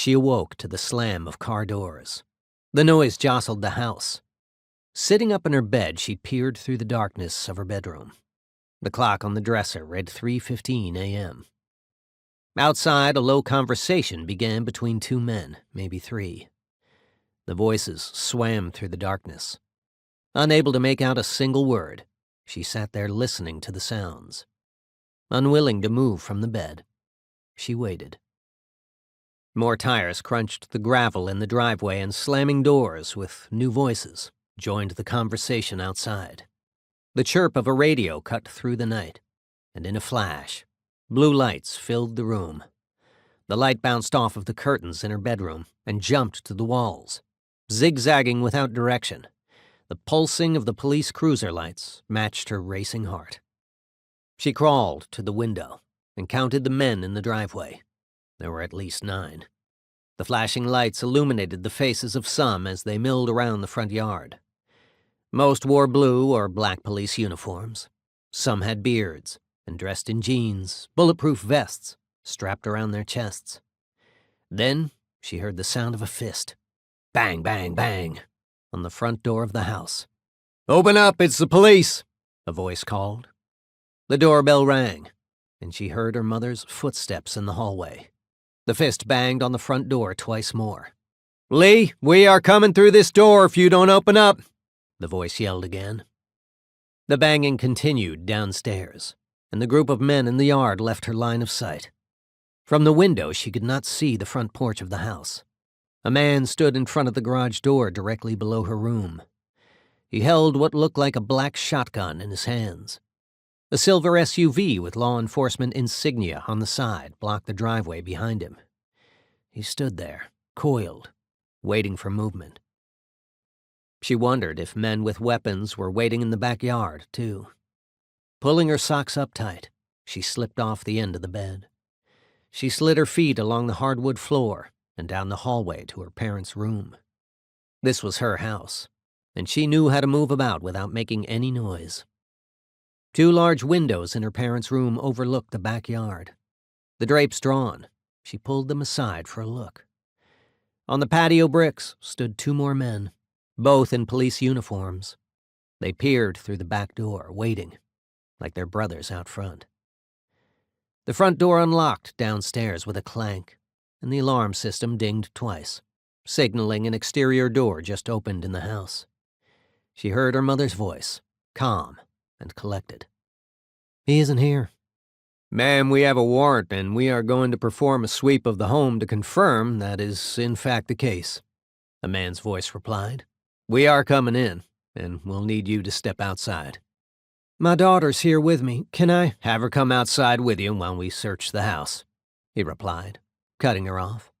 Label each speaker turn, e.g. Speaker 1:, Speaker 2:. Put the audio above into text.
Speaker 1: She awoke to the slam of car doors. The noise jostled the house. Sitting up in her bed, she peered through the darkness of her bedroom. The clock on the dresser read 3:15 a.m. Outside, a low conversation began between two men, maybe three. The voices swam through the darkness. Unable to make out a single word, she sat there listening to the sounds. Unwilling to move from the bed, she waited. More tires crunched the gravel in the driveway, and slamming doors with new voices joined the conversation outside. The chirp of a radio cut through the night, and in a flash, blue lights filled the room. The light bounced off of the curtains in her bedroom and jumped to the walls, zigzagging without direction. The pulsing of the police cruiser lights matched her racing heart. She crawled to the window and counted the men in the driveway. There were at least 9. The flashing lights illuminated the faces of some as they milled around the front yard. Most wore blue or black police uniforms. Some had beards and dressed in jeans, bulletproof vests strapped around their chests. Then she heard the sound of a fist. Bang, bang, bang, on the front door of the house. "Open up, it's the police," a voice called. The doorbell rang, and she heard her mother's footsteps in the hallway. The fist banged on the front door twice more. "Lee, we are coming through this door if you don't open up," the voice yelled again. The banging continued downstairs, and the group of men in the yard left her line of sight. From the window, she could not see the front porch of the house. A man stood in front of the garage door directly below her room. He held what looked like a black shotgun in his hands. A silver SUV with law enforcement insignia on the side blocked the driveway behind him. He stood there, coiled, waiting for movement. She wondered if men with weapons were waiting in the backyard, too. Pulling her socks up tight, she slipped off the end of the bed. She slid her feet along the hardwood floor and down the hallway to her parents' room. This was her house, and she knew how to move about without making any noise. 2 large windows in her parents' room overlooked the backyard. The drapes drawn, she pulled them aside for a look. On the patio bricks stood 2 more men, both in police uniforms. They peered through the back door, waiting, like their brothers out front. The front door unlocked downstairs with a clank, and the alarm system dinged twice, signaling an exterior door just opened in the house. She heard her mother's voice, calm and collected. "He isn't here." "Ma'am, we have a warrant, and we are going to perform a sweep of the home to confirm that is in fact the case," a man's voice replied. "We are coming in, and we'll need you to step outside." "My daughter's here with me. Can I have her come outside with you while we search the house?" he replied, cutting her off.